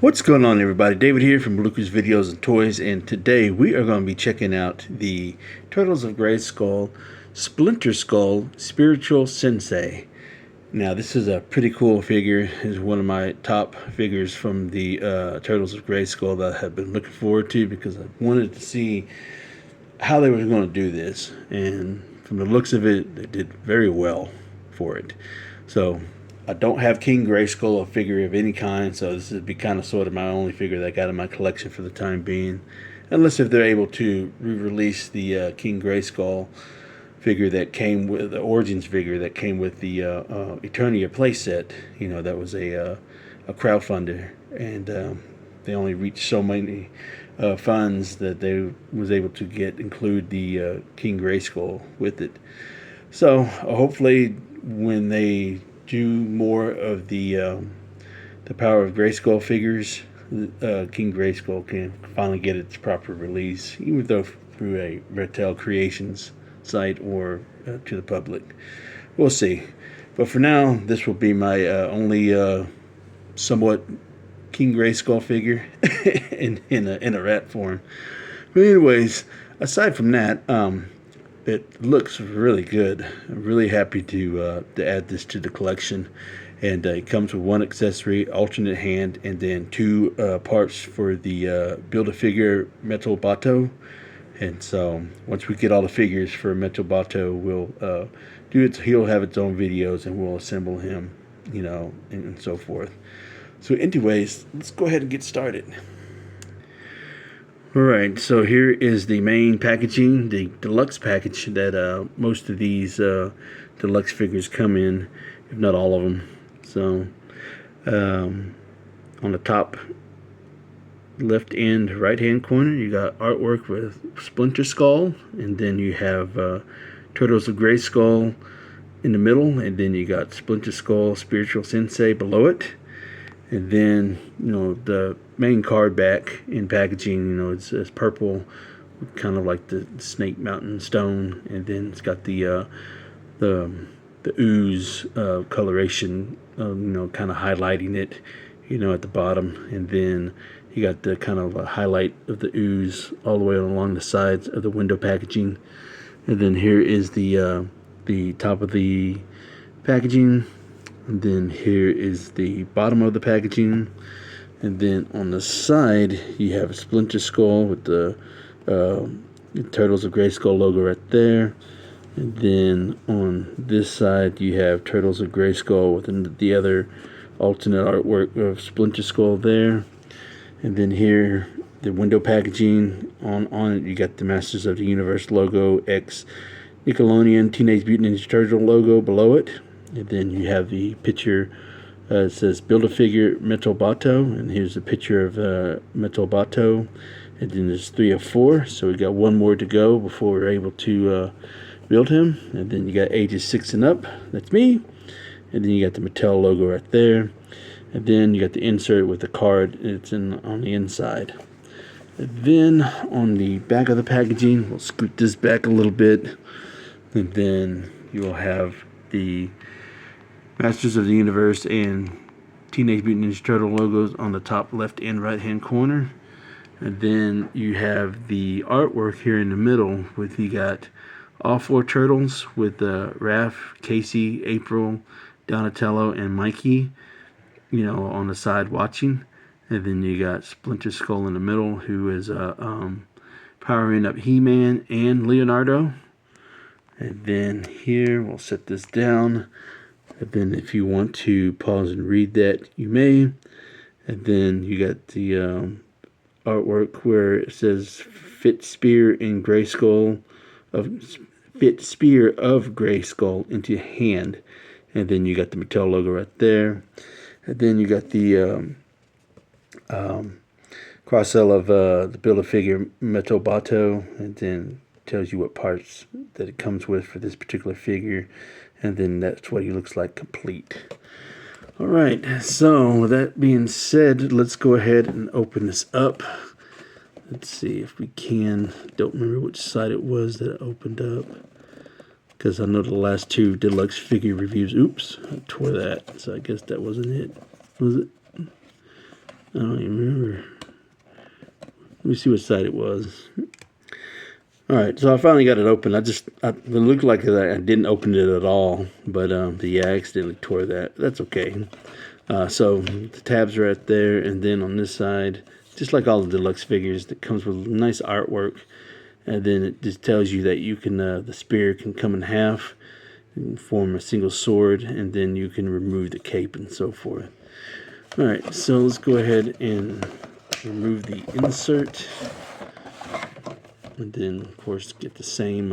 What's going on, everybody? David here from Bluckers Videos and Toys, and today we are going to be checking out the Turtles of Greyskull Splinter-Skull Spiritual Sensei. Now, this is a pretty cool figure. It's one of my top figures from the Turtles of Greyskull that I have been looking forward to because I wanted to see how they were going to do this, and from the looks of it, they did very well for it. So I don't have King Greyskull, a figure of any kind, so this would be kind of sort of my only figure that I got in my collection for the time being. Unless if they're able to re-release the King Greyskull figure that came with the Origins figure that came with the Eternia playset. You know, that was a crowdfunder, and they only reached so many funds that they was able to include the King Greyskull with it. So hopefully when they do more of the Power of Greyskull figures, King Greyskull can finally get its proper release, even though through a Mattel Creations site or to the public. We'll see. But for now, this will be my only somewhat King Greyskull figure in a rat form. But anyways, aside from that, it looks really good. I'm really happy to add this to the collection, and it comes with one accessory, alternate hand, and then two parts for the Build-A-Figure Metal Bato. And so once we get all the figures for Metal Bato, we'll do it. He'll have its own videos, and we'll assemble him, you know, and so forth. So anyways, let's go ahead and get started. Alright, so here is the main packaging, the deluxe package that most of these deluxe figures come in, if not all of them. So, on the top left end right hand corner, you got artwork with Splinter-Skull, and then you have Turtles of Greyskull in the middle, and then you got Splinter-Skull Spiritual Sensei below it. And then, you know, the main card back in packaging, you know, it's purple, kind of like the Snake Mountain stone, and then it's got the ooze coloration, you know, kind of highlighting it, you know, at the bottom, and then you got the kind of highlight of the ooze all the way along the sides of the window packaging. And then here is the top of the packaging. And then here is the bottom of the packaging, and then on the side you have a Splinter-Skull with the Turtles of Greyskull logo right there, and then on this side you have Turtles of Greyskull with the other alternate artwork of Splinter-Skull there. And then here, the window packaging, on it you got the Masters of the Universe logo, X Nickelodeon Teenage Mutant Ninja Turtle logo below it. And then you have the picture, it says Build-A-Figure Metal Bato, and here's a picture of Metal Bato. And then there's 3 of 4, so we got one more to go before we're able to build him. And then you got ages 6 and up, that's me. And then you got the Mattel logo right there. And then you got the insert with the card, it's on the inside. And then on the back of the packaging, we'll scoot this back a little bit, and then you'll have the Masters of the Universe and Teenage Mutant Ninja Turtle logos on the top left and right hand corner. And then you have the artwork here in the middle with, you got all 4 turtles with Raph, Casey, April, Donatello, and Mikey, you know, on the side watching. And then you got Splinter-Skull in the middle, who is powering up He-Man and Leonardo. And then here, we'll set this down. And then if you want to pause and read that, you may. And then you got the artwork where it says Fit Spear of Greyskull into hand. And then you got the Mattel logo right there. And then you got the cross-sell of the Build-A-Figure Metal Bato, and then tells you what parts that it comes with for this particular figure, and then that's what he looks like complete. Alright, so with that being said, let's go ahead and open this up. Let's see if we can. Don't remember which side it was that it opened up, because I know the last 2 deluxe figure reviews, oops, I tore that, so I guess that wasn't it, was it? I don't even remember. Let me see what side it was. Alright, so I finally got it open. It looked like I didn't open it at all, but yeah, I accidentally tore that. That's okay. So the tabs are right there, and then on this side, just like all the deluxe figures, that comes with nice artwork, and then it just tells you that you can the spear can come in half and form a single sword, and then you can remove the cape and so forth. Alright, so let's go ahead and remove the insert, and then of course get the same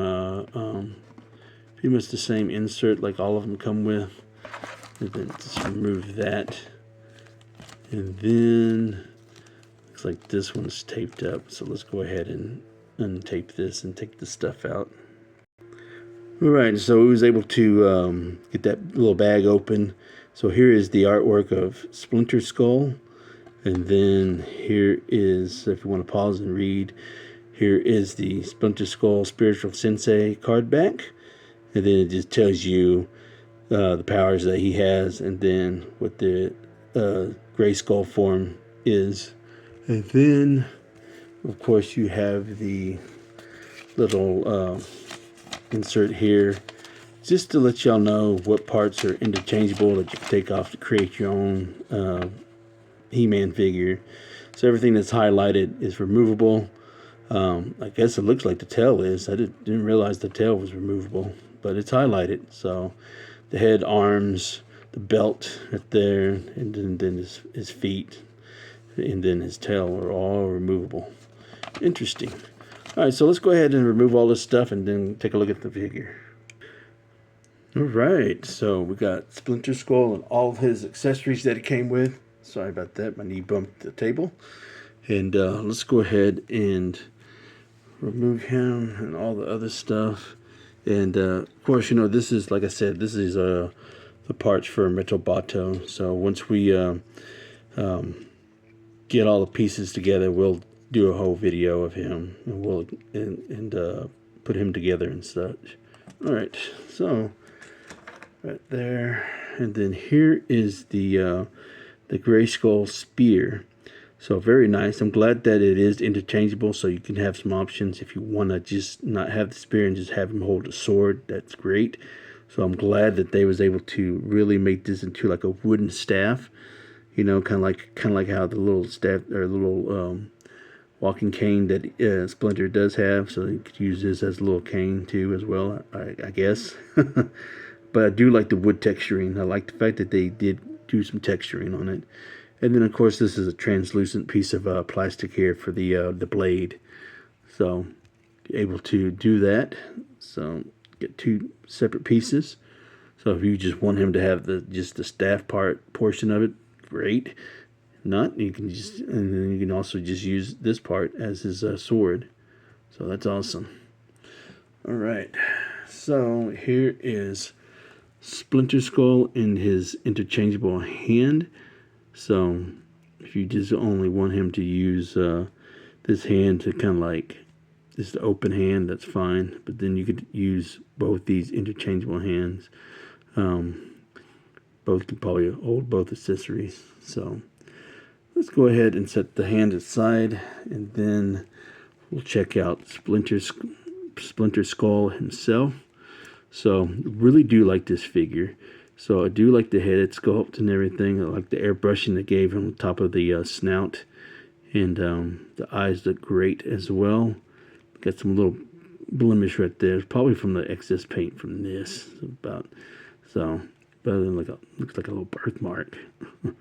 pretty much the same insert like all of them come with, and then just remove that. And then looks like this one's taped up, so let's go ahead and untape this and take the stuff out. Alright, so we was able to get that little bag open. So here is the artwork of Splinter-Skull, and then here is, if you want to pause and read, here is the Splinter-Skull Spiritual Sensei card back, and then it just tells you the powers that he has, and then what the Greyskull form is. And then, of course, you have the little insert here, just to let y'all know what parts are interchangeable that you can take off to create your own He-Man figure. So everything that's highlighted is removable. I guess it looks like the tail is. I didn't realize the tail was removable, but it's highlighted. So the head, arms, the belt right there, and then his feet, and then his tail are all removable. Interesting. Alright, so let's go ahead and remove all this stuff and then take a look at the figure. Alright, so we got Splinter-Skull and all of his accessories that he came with. Sorry about that, my knee bumped the table. And let's go ahead and remove him and all the other stuff. And of course, you know, this is, like I said, this is the parts for Metal. So once we get all the pieces together, we'll do a whole video of him, and we'll put him together and such. All right, so right there, and then here is the Greyskull spear. So very nice. I'm glad that it is interchangeable, so you can have some options if you want to just not have the spear and just have him hold a sword. That's great. So I'm glad that they was able to really make this into like a wooden staff, you know, kind of like how the little staff or little walking cane that Splinter does have. So you could use this as a little cane too as well, I guess. But I do like the wood texturing. I like the fact that they did do some texturing on it. And then, of course, this is a translucent piece of plastic here for the blade. So, able to do that. So, get two separate pieces. So, if you just want him to have just the staff portion of it, great. If not, you can and then you can also just use this part as his sword. So, that's awesome. All right. So, here is Splinter-Skull in his interchangeable hand. So if you just only want him to use this hand to kind of like just open hand, that's fine. But then you could use both these interchangeable hands. Both can probably hold both accessories. So let's go ahead and set the hand aside, and then we'll check out Splinter-Skull himself. So really do like this figure. So I do like the head sculpt and everything. I like the airbrushing they gave him on top of the snout. And the eyes look great as well. Got some little blemish right there. It's probably from the excess paint from this. But then looks like a little birthmark. Then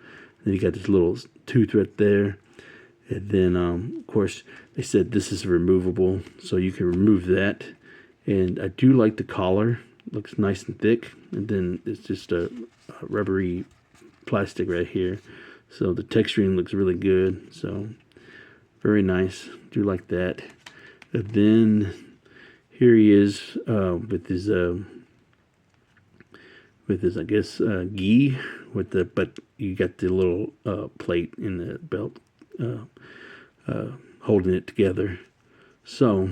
you got this little tooth right there. And then, of course, they said this is removable. So you can remove that. And I do like the collar. Looks nice and thick, and then it's just a rubbery plastic right here. So the texturing looks really good. So very nice. Do like that. And then here he is with his I guess gi but you got the little plate in the belt holding it together. So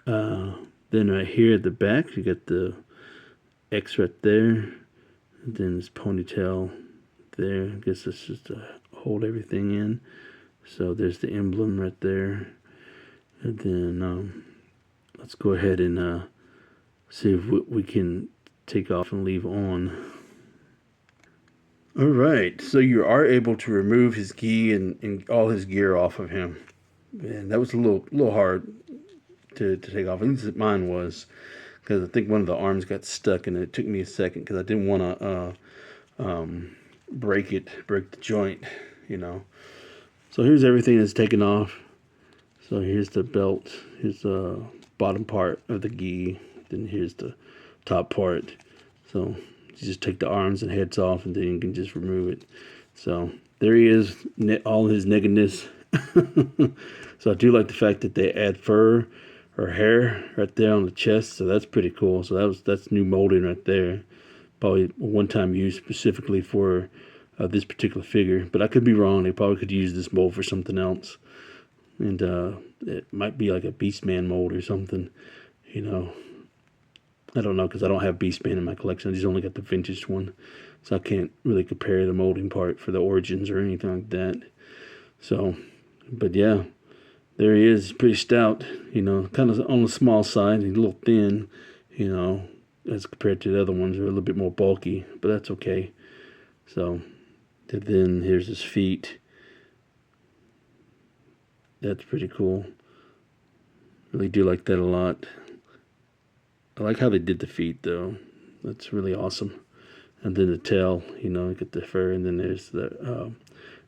then right here at the back you got the X right there, and then this ponytail there. I guess it's just a hold everything in. So there's the emblem right there. And then let's go ahead and see if we can take off and leave on. Alright, so you are able to remove his gi and all his gear off of him. And that was a little hard to take off. At least mine was, because I think one of the arms got stuck, and it took me a second because I didn't want to break the joint, you know. So here's everything that's taken off. So here's the belt, here's the bottom part of the gi, then here's the top part. So you just take the arms and heads off, and then you can just remove it. So there he is, all his nakedness. So I do like the fact that they add fur or hair right there on the chest. So that's pretty cool. So that's new molding right there. Probably a one-time use specifically for this particular figure. But I could be wrong. They probably could use this mold for something else. And it might be like a Beastman mold or something, you know. I don't know, because I don't have Beastman in my collection. I just only got the vintage one. So I can't really compare the molding part for the origins or anything like that. So, but yeah, there he is. Pretty stout, you know, kind of on the small side. He's a little thin, you know, as compared to the other ones. They're a little bit more bulky, but that's okay. So, then here's his feet. That's pretty cool. Really do like that a lot. I like how they did the feet, though. That's really awesome. And then the tail, you know, you get the fur, and then there's the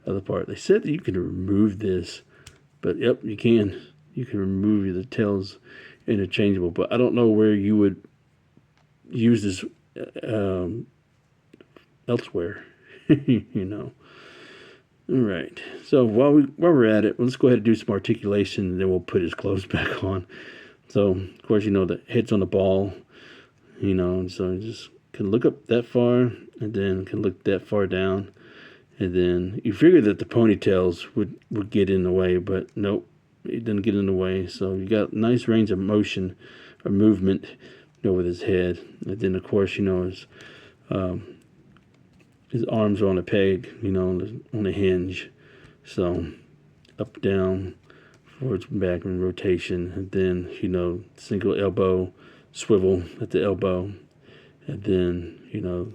other part. They said that you can remove this, but yep, you can. You can remove the tails interchangeable, but I don't know where you would use this elsewhere, you know. All right, so while we're at it, let's go ahead and do some articulation, and then we'll put his clothes back on. So, of course, you know, the head's on the ball, you know, and so you just can look up that far, and then can look that far down, and then you figure that the ponytails would get in the way, but nope, it didn't get in the way. So you got nice range of motion or movement, you know, with his head, and then of course, you know, his arms are on a peg, you know, on a hinge. So up, down, forwards, back, and rotation. And then, you know, single elbow, swivel at the elbow. And then, you know,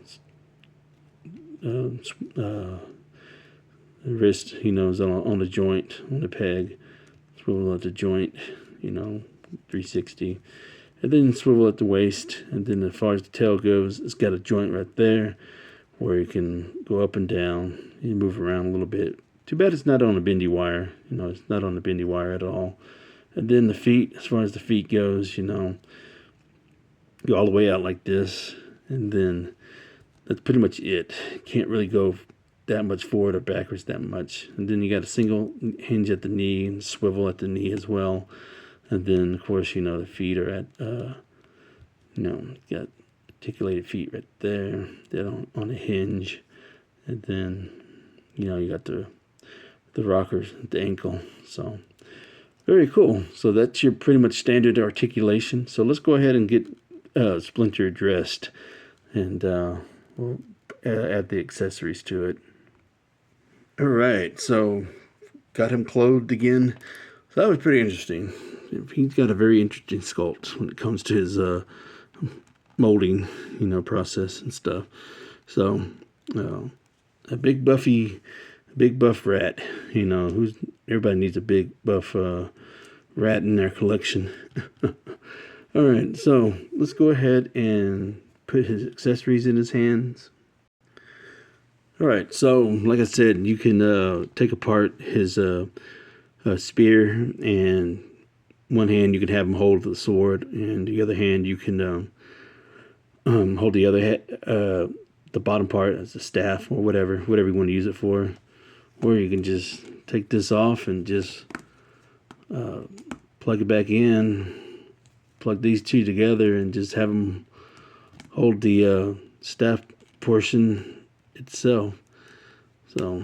the wrist, you know, is on the joint, on the peg. Swivel at the joint, you know, 360. And then swivel at the waist. And then as far as the tail goes, it's got a joint right there where you can go up and down. You move around a little bit. Too bad it's not on a bendy wire. You know, it's not on a bendy wire at all. And then the feet, as far as the feet goes, you know, go all the way out like this. And then that's pretty much it. Can't really go that much forward or backwards that much. And then you got a single hinge at the knee and swivel at the knee as well. And then, of course, you know, the feet are at, you know, got articulated feet right there. They're on a hinge. And then, you know, you got the rockers at the ankle. So very cool. So that's your pretty much standard articulation. So let's go ahead and get Splinter dressed, and we'll add the accessories to it. All right, so got him clothed again. So that was pretty interesting. He's got a very interesting sculpt when it comes to his molding, you know, process and stuff. So a big buff rat, you know, everybody needs a big buff rat in their collection. All right, so let's go ahead and put his accessories in his hands. All right, so like I said, you can take apart his spear, and one hand you can have him hold the sword, and the other hand you can hold the other the bottom part as a staff or whatever you want to use it for. Or you can just take this off and just plug it back in, plug these two together, and just have them hold the staff portion itself. So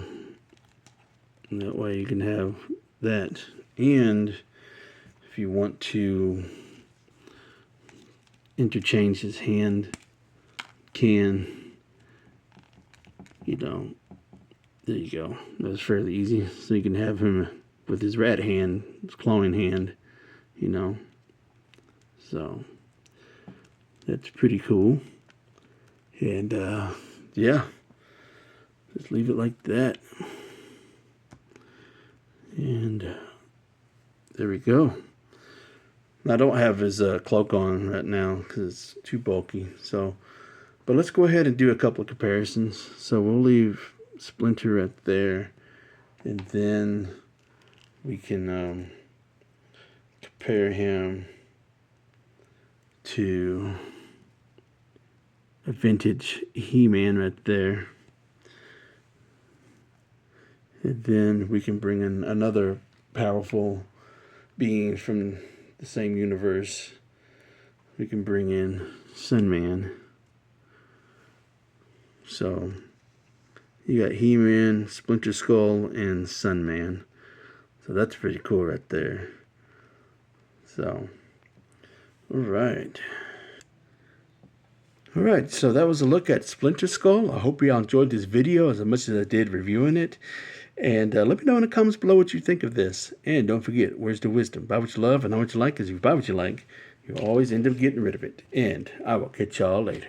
that way you can have that. And if you want to interchange his hand, can, you know, There you go. That's fairly easy. So you can have him with his rat hand, his clawing hand, you know. So that's pretty cool. And yeah, just leave it like that. And there we go. I don't have his cloak on right now because it's too bulky. So, but let's go ahead and do a couple of comparisons. So we'll leave Splinter right there, and then we can compare him to a vintage He-Man right there. And then we can bring in another powerful being from the same universe. We can bring in Sunman. So you got He-Man, Splinter-Skull, and Sunman. So that's pretty cool right there. So, alright. Alright, so that was a look at Splinter-Skull. I hope you all enjoyed this video as much as I did reviewing it. And let me know in the comments below what you think of this. And don't forget, where's the wisdom? Buy what you love and not what you like, because if you buy what you like, you always end up getting rid of it. And I will catch y'all later.